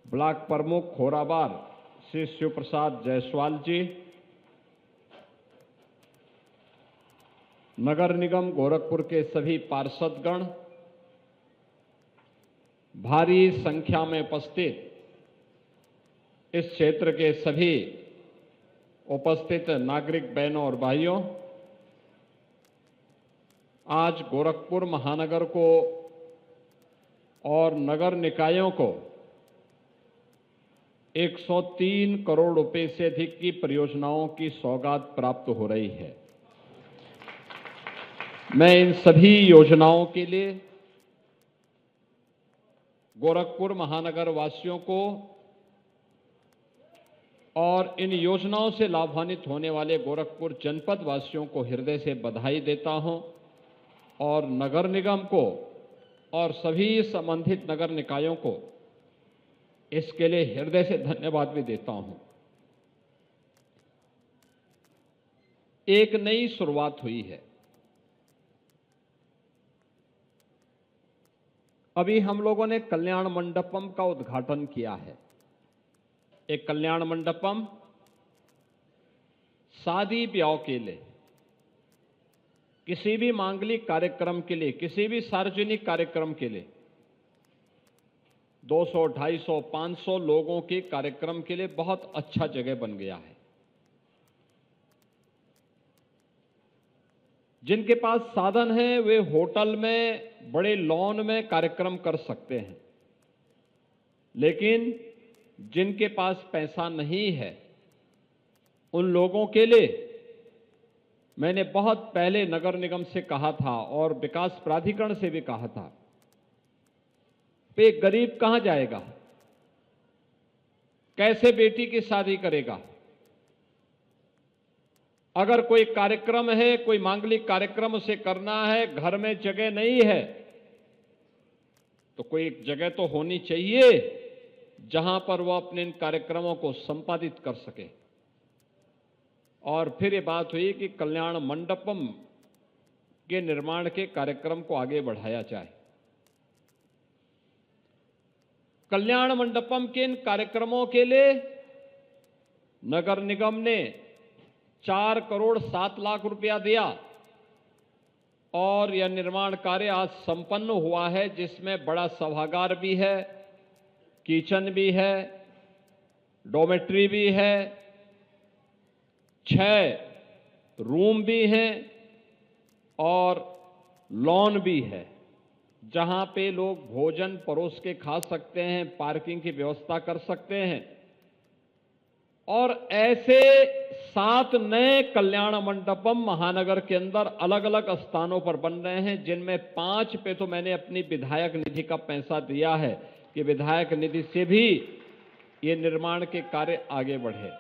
Block प्रमुख खोराबार श्री शिव प्रसाद जायसवाल जी, नगर निगम गोरखपुर के सभी पार्षदगण, भारी संख्या में उपस्थित इस क्षेत्र के सभी उपस्थित नागरिक बहनों और भाइयों, आज गोरखपुर महानगर को और नगर निकायों को 103 करोड़ रुपए से अधिक की परियोजनाओं की सौगात प्राप्त हो रही है। मैं इन सभी योजनाओं के लिए गोरखपुर महानगर वासियों को और इन योजनाओं से लाभान्वित होने वाले गोरखपुर जनपद वासियों को हृदय से बधाई देता हूं और नगर निगम को और सभी संबंधित नगर निकायों को इसके लिए हृदय से धन्यवाद भी देता हूं। एक नई शुरुआत हुई है। अभी हम लोगों ने कल्याण मंडपम का उद्घाटन किया है। एक कल्याण मंडपम शादी ब्याह के लिए, किसी भी मांगलिक कार्यक्रम के लिए, किसी भी सार्वजनिक कार्यक्रम के लिए 200, 250, 500 लोगों के कार्यक्रम के लिए बहुत अच्छा जगह बन गया है। जिनके पास साधन है वे होटल में, बड़े लॉन में कार्यक्रम कर सकते हैं, लेकिन जिनके पास पैसा नहीं है उन लोगों के लिए मैंने बहुत पहले नगर निगम से कहा था और विकास प्राधिकरण से भी कहा था, पे गरीब कहां जाएगा, कैसे बेटी की शादी करेगा। अगर कोई कार्यक्रम है, कोई मांगलिक कार्यक्रम उसे करना है, घर में जगह नहीं है, तो कोई एक जगह तो होनी चाहिए जहां पर वह अपने इन कार्यक्रमों को संपादित कर सके। और फिर ये बात हुई कि कल्याण मंडपम के निर्माण के कार्यक्रम को आगे बढ़ाया जाए। कल्याण मंडपम के इन कार्यक्रमों के लिए नगर निगम ने 4 करोड़ 7 लाख रुपया दिया और यह निर्माण कार्य आज संपन्न हुआ है, जिसमें बड़ा सभागार भी है, किचन भी है, डॉर्मेट्री भी है, 6 रूम भी हैं और लॉन भी है, जहां पे लोग भोजन परोस के खा सकते हैं, पार्किंग की व्यवस्था कर सकते हैं। और ऐसे 7 नए कल्याण मंडपम महानगर के अंदर अलग अलग स्थानों पर बन रहे हैं, जिनमें 5 पे तो मैंने अपनी विधायक निधि का पैसा दिया है कि विधायक निधि से भी ये निर्माण के कार्य आगे बढ़े।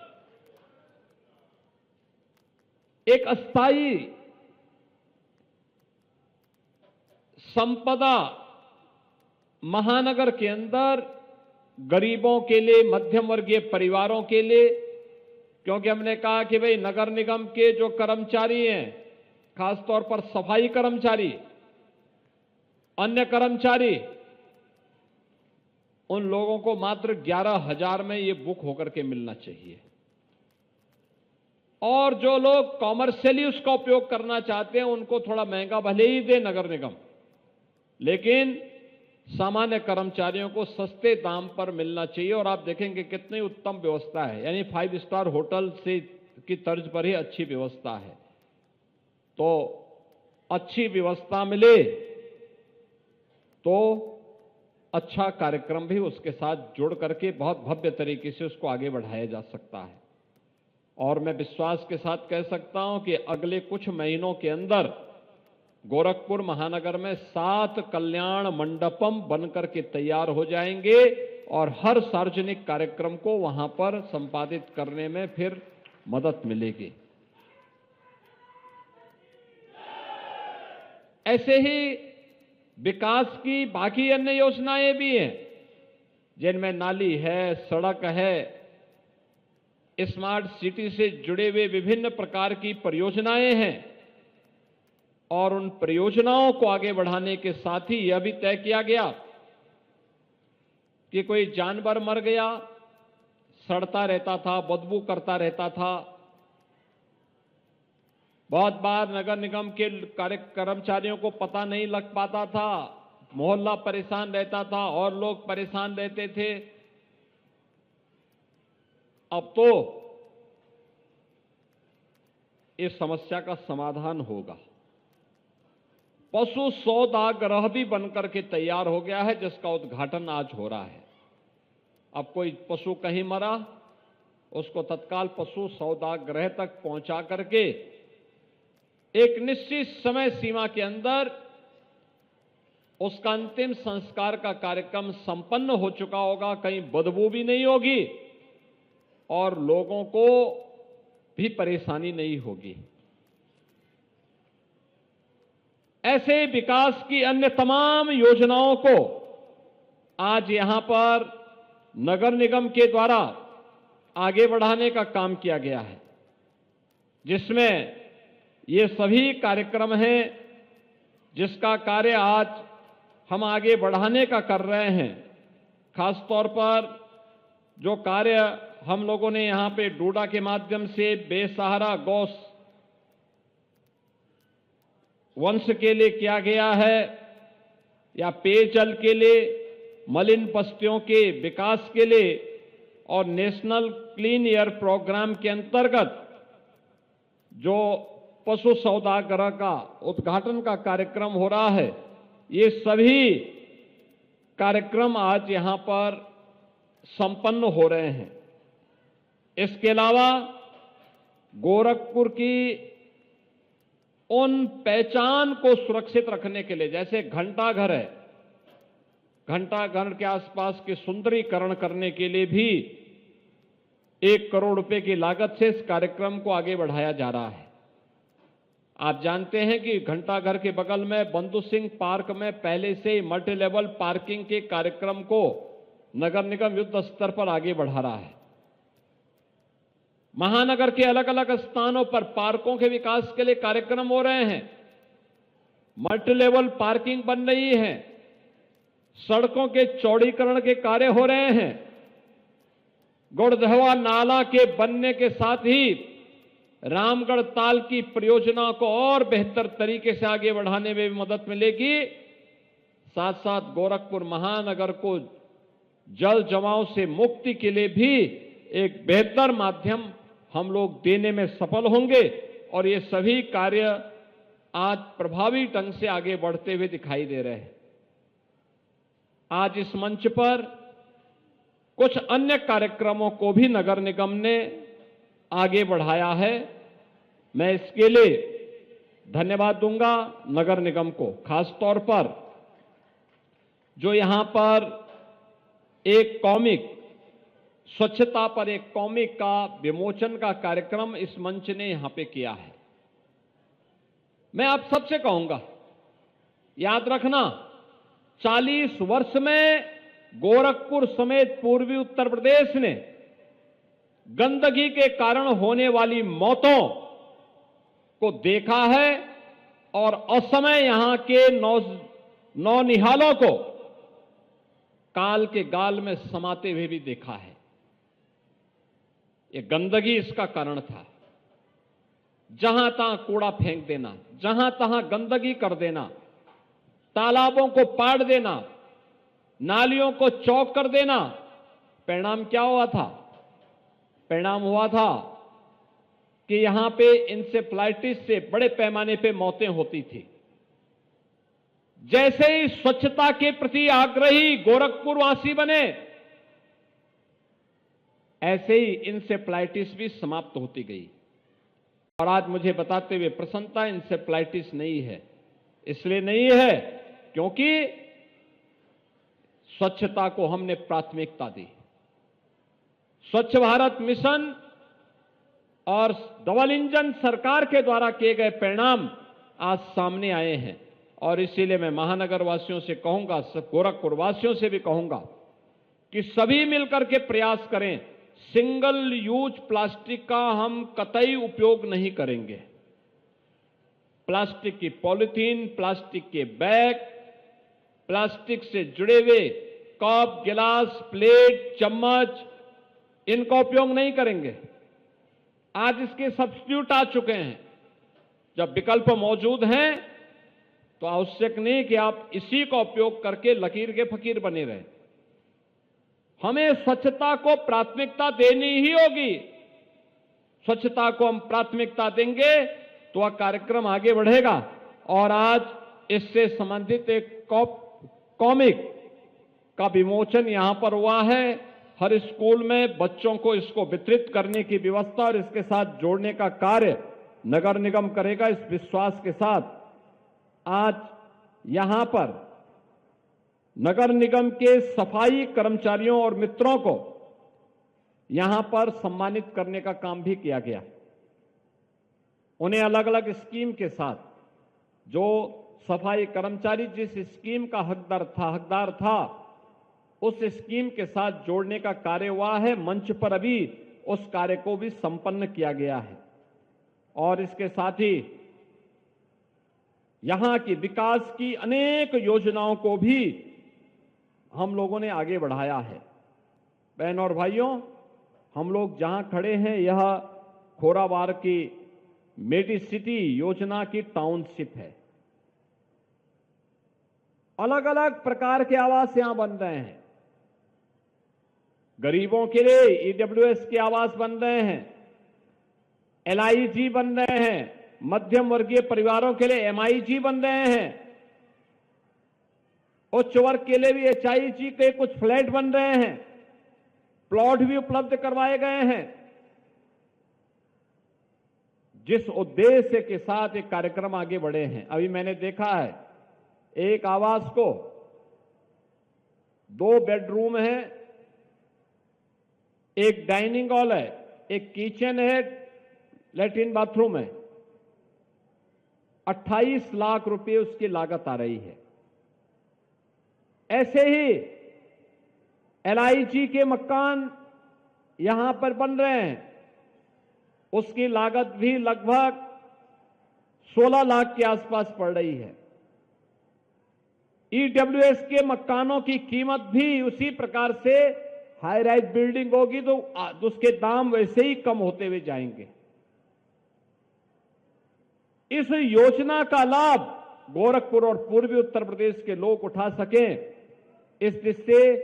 एक अस्थायी संपदा महानगर के अंदर गरीबों के लिए, मध्यम वर्गीय परिवारों के लिए, क्योंकि हमने कहा कि भाई नगर निगम के जो कर्मचारी हैं, खासतौर पर सफाई कर्मचारी, अन्य कर्मचारी, उन लोगों को मात्र 11,000 में ये बुक होकर के मिलना चाहिए। और जो लोग कॉमर्शियली उसका उपयोग करना चाहते हैं उनको थोड़ा महंगा भले ही दे नगर निगम, लेकिन सामान्य कर्मचारियों को सस्ते दाम पर मिलना चाहिए। और आप देखेंगे कितनी उत्तम व्यवस्था है, यानी 5 स्टार होटल से की तर्ज पर ही अच्छी व्यवस्था है। तो अच्छी व्यवस्था मिले तो अच्छा कार्यक्रम भी उसके साथ जुड़ करके बहुत भव्य तरीके से उसको आगे बढ़ाया जा सकता है। और मैं विश्वास के साथ कह सकता हूं कि अगले कुछ महीनों के अंदर गोरखपुर महानगर में 7 कल्याण मंडपम बनकर के तैयार हो जाएंगे और हर सार्वजनिक कार्यक्रम को वहां पर संपादित करने में फिर मदद मिलेगी। ऐसे ही विकास की बाकी अन्य योजनाएं भी हैं, जिनमें नाली है, सड़क है, स्मार्ट सिटी से जुड़े हुए विभिन्न प्रकार की परियोजनाएं हैं। और उन परियोजनाओं को आगे बढ़ाने के साथ ही यह भी तय किया गया कि कि कोई जानवर मर गया, सड़ता रहता था, बदबू करता रहता था। बहुत बार नगर निगम के कर्मचारियों को पता नहीं लग पाता था, मोहल्ला परेशान रहता था और लोग परेशान रहते थे। अब तो इस समस्या का समाधान होगा। पशु सौदागृह भी बनकर के तैयार हो गया है, जिसका उद्घाटन आज हो रहा है। अब कोई पशु कहीं मरा, उसको तत्काल पशु सौदागृह तक पहुंचा करके एक निश्चित समय सीमा के अंदर उसका अंतिम संस्कार का कार्यक्रम संपन्न हो चुका होगा। कहीं बदबू भी नहीं होगी और लोगों को भी परेशानी नहीं होगी। ऐसे विकास की अन्य तमाम योजनाओं को आज यहां पर नगर निगम के द्वारा आगे बढ़ाने का काम किया गया है, जिसमें ये सभी कार्यक्रम हैं जिसका कार्य आज हम आगे बढ़ाने का कर रहे हैं। खास तौर पर जो कार्य हम लोगों ने यहां पे डोडा के माध्यम से बेसहारा गौ वंश के लिए किया गया है, या पेयजल के लिए, मलिन बस्तियों के विकास के लिए, और नेशनल क्लीन एयर प्रोग्राम के अंतर्गत जो पशु सौदागृह का उद्घाटन का कार्यक्रम हो रहा है, ये सभी कार्यक्रम आज यहां पर संपन्न हो रहे हैं। इसके अलावा गोरखपुर की उन पहचान को सुरक्षित रखने के लिए, जैसे घंटाघर है, घंटाघर के आसपास के सुंदरीकरण करने के लिए भी 1 करोड़ रुपए की लागत से इस कार्यक्रम को आगे बढ़ाया जा रहा है। आप जानते हैं कि घंटाघर के बगल में बंधु सिंह पार्क में पहले से ही मल्टी लेवल पार्किंग के कार्यक्रम को नगर निगम युद्ध स्तर पर आगे बढ़ा रहा है। महानगर के अलग अलग स्थानों पर पार्कों के विकास के लिए कार्यक्रम हो रहे हैं, मल्टी लेवल पार्किंग बन रही है, सड़कों के चौड़ीकरण के कार्य हो रहे हैं, गुड़धवा नाला के बनने के साथ ही रामगढ़ ताल की परियोजना को और बेहतर तरीके से आगे बढ़ाने में भी मदद मिलेगी। साथ साथ गोरखपुर महानगर को जल जमाव से मुक्ति के लिए भी एक बेहतर माध्यम हम लोग देने में सफल होंगे, और ये सभी कार्य आज प्रभावी ढंग से आगे बढ़ते हुए दिखाई दे रहे हैं। आज इस मंच पर कुछ अन्य कार्यक्रमों को भी नगर निगम ने आगे बढ़ाया है। मैं इसके लिए धन्यवाद दूंगा नगर निगम को, खास तौर पर जो यहां पर एक कॉमिक, स्वच्छता पर एक कॉमिक का विमोचन का कार्यक्रम इस मंच ने यहां पे किया है। मैं आप सबसे कहूंगा, याद रखना, 40 वर्ष में गोरखपुर समेत पूर्वी उत्तर प्रदेश ने गंदगी के कारण होने वाली मौतों को देखा है और असमय यहां के नौनिहालों को काल के गाल में समाते हुए भी देखा है। ये गंदगी इसका कारण था। जहां तहां कूड़ा फेंक देना, जहां तहां गंदगी कर देना, तालाबों को पाड़ देना, नालियों को चौक कर देना। परिणाम क्या हुआ था? परिणाम हुआ था कि यहां पे इंसेफ्लाइटिस से बड़े पैमाने पे मौतें होती थी। जैसे ही स्वच्छता के प्रति आग्रही गोरखपुर वासी बने, ऐसे ही इंसेफ्लाइटिस भी समाप्त होती गई। और आज मुझे बताते हुए प्रसन्नता, इंसेफ्लाइटिस नहीं है। इसलिए नहीं है क्योंकि स्वच्छता को हमने प्राथमिकता दी। स्वच्छ भारत मिशन और डबल इंजन सरकार के द्वारा किए गए परिणाम आज सामने आए हैं। और इसीलिए मैं महानगर वासियों से कहूंगा, गोरखपुर वासियों से भी कहूंगा कि सभी मिलकर के प्रयास करें। सिंगल यूज प्लास्टिक का हम कतई उपयोग नहीं करेंगे। प्लास्टिक की पॉलिथीन, प्लास्टिक के बैग, प्लास्टिक से जुड़े हुए कप, गिलास, प्लेट, चम्मच इनका उपयोग नहीं करेंगे। आज इसके सब्स्टिट्यूट आ चुके हैं। जब विकल्प मौजूद हैं तो आवश्यक नहीं कि आप इसी का उपयोग करके लकीर के फकीर बने रहे। हमें स्वच्छता को प्राथमिकता देनी ही होगी। स्वच्छता को हम प्राथमिकता देंगे तो वह कार्यक्रम आगे बढ़ेगा। और आज इससे संबंधित एक कॉमिक का विमोचन यहां पर हुआ है। हर स्कूल में बच्चों को इसको वितरित करने की व्यवस्था और इसके साथ जोड़ने का कार्य नगर निगम करेगा। इस विश्वास के साथ आज यहां पर नगर निगम के सफाई कर्मचारियों और मित्रों को यहां पर सम्मानित करने का काम भी किया गया। उन्हें अलग अलग स्कीम के साथ जो सफाई कर्मचारी जिस स्कीम का हकदार था उस स्कीम के साथ जोड़ने का कार्य हुआ है। मंच पर अभी उस कार्य को भी संपन्न किया गया है। और इसके साथ ही यहां की विकास की अनेक योजनाओं को भी हम लोगों ने आगे बढ़ाया है। बहनों और भाइयों, हम लोग जहां खड़े हैं यह खोराबार की मेडी सिटी योजना की टाउनशिप है। अलग अलग प्रकार के आवास यहां बन रहे हैं। गरीबों के लिए ईडब्ल्यूएस के आवास बन रहे हैं, एलआईजी बन रहे हैं, मध्यम वर्गीय परिवारों के लिए एमआईजी बन रहे हैं, उच्च वर्ग के लिए भी एचआईजी के कुछ फ्लैट बन रहे हैं, प्लॉट भी उपलब्ध करवाए गए हैं। जिस उद्देश्य के साथ एक कार्यक्रम आगे बढ़े हैं, अभी मैंने देखा है एक आवास को 2 बेडरूम है, एक डाइनिंग हॉल है, एक किचन है, लैट्रिन बाथरूम है। 28 लाख रुपए उसकी लागत आ रही है। ऐसे ही एलआईजी के मकान यहां पर बन रहे हैं, उसकी लागत भी लगभग 16 लाख के आसपास पड़ रही है। ईडब्ल्यूएस के मकानों की कीमत भी उसी प्रकार से हाई राइज बिल्डिंग होगी तो उसके दाम वैसे ही कम होते हुए जाएंगे। इस योजना का लाभ गोरखपुर और पूर्वी उत्तर प्रदेश के लोग उठा सकें, इस दृष्टि से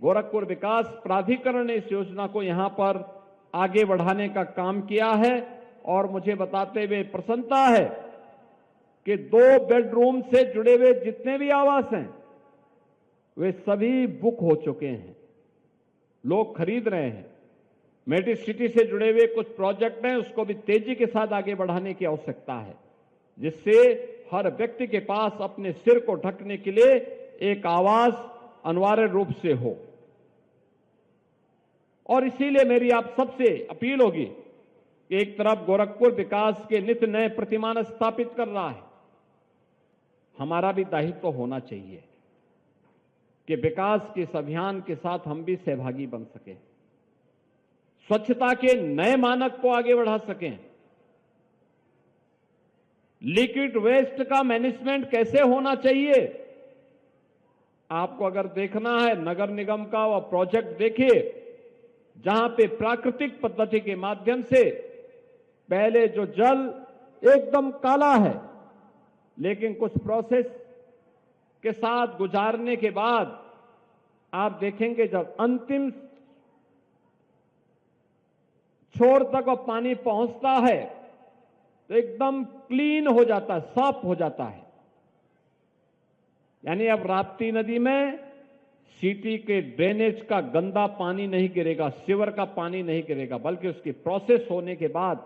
गोरखपुर विकास प्राधिकरण ने इस योजना को यहां पर आगे बढ़ाने का काम किया है। और मुझे बताते हुए प्रसन्नता है कि 2 बेडरूम से जुड़े हुए जितने भी आवास हैं वे सभी बुक हो चुके हैं, लोग खरीद रहे हैं। मेडी सिटी से जुड़े हुए कुछ प्रोजेक्ट हैं, उसको भी तेजी के साथ आगे बढ़ाने की आवश्यकता है, जिससे हर व्यक्ति के पास अपने सिर को ढकने के लिए एक आवास अनिवार्य रूप से हो। और इसीलिए मेरी आप सबसे अपील होगी कि एक तरफ गोरखपुर विकास के नित्य नए प्रतिमान स्थापित कर रहा है, हमारा भी दायित्व होना चाहिए कि विकास के इस अभियान के साथ हम भी सहभागी बन सकें, स्वच्छता के नए मानक को आगे बढ़ा सकें। लिक्विड वेस्ट का मैनेजमेंट कैसे होना चाहिए, आपको अगर देखना है नगर निगम का वह प्रोजेक्ट देखिए जहां पे प्राकृतिक पद्धति के माध्यम से पहले जो जल एकदम काला है, लेकिन कुछ प्रोसेस के साथ गुजारने के बाद आप देखेंगे जब अंतिम छोर तक वो पानी पहुंचता है तो एकदम क्लीन हो जाता है, साफ हो जाता है। यानी अब राप्ती नदी में सिटी के ड्रेनेज का गंदा पानी नहीं गिरेगा, सीवर का पानी नहीं गिरेगा, बल्कि उसकी प्रोसेस होने के बाद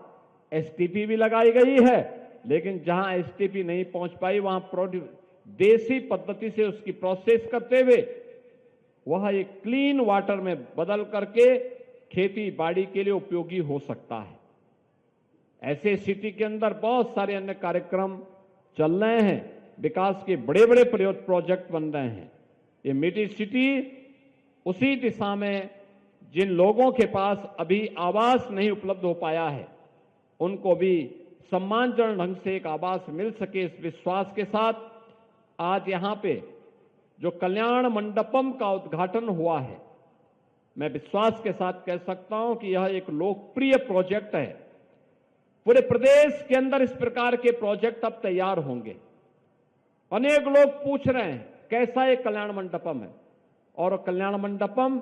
एसटीपी भी लगाई गई है। लेकिन जहां एसटीपी नहीं पहुंच पाई वहां देसी पद्धति से उसकी प्रोसेस करते हुए वह एक क्लीन वाटर में बदल करके खेती बाड़ी के लिए उपयोगी हो सकता है। ऐसे सिटी के अंदर बहुत सारे अन्य कार्यक्रम चल रहे हैं, विकास के बड़े बड़े प्रोजेक्ट बन रहे हैं। ये मेडी सिटी उसी दिशा में जिन लोगों के पास अभी आवास नहीं उपलब्ध हो पाया है उनको भी सम्मानजनक ढंग से एक आवास मिल सके, इस विश्वास के साथ आज यहां पे जो कल्याण मंडपम का उद्घाटन हुआ है, मैं विश्वास के साथ कह सकता हूं कि यह एक लोकप्रिय प्रोजेक्ट है। पूरे प्रदेश के अंदर इस प्रकार के प्रोजेक्ट अब तैयार होंगे। अनेक लोग पूछ रहे हैं कैसा ये कल्याण मंडपम है, और कल्याण मंडपम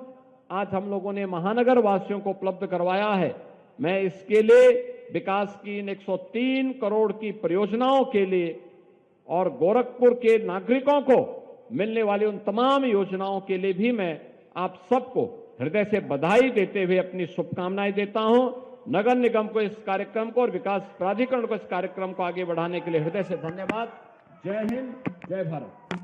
आज हम लोगों ने महानगर वासियों को उपलब्ध करवाया है। मैं इसके लिए विकास की इन 103 करोड़ की परियोजनाओं के लिए और गोरखपुर के नागरिकों को मिलने वाली उन तमाम योजनाओं के लिए भी मैं आप सबको हृदय से बधाई देते हुए अपनी शुभकामनाएं देता हूं। नगर निगम को इस कार्यक्रम को और विकास प्राधिकरण को इस कार्यक्रम को आगे बढ़ाने के लिए हृदय से धन्यवाद। जय हिंद, जय भारत।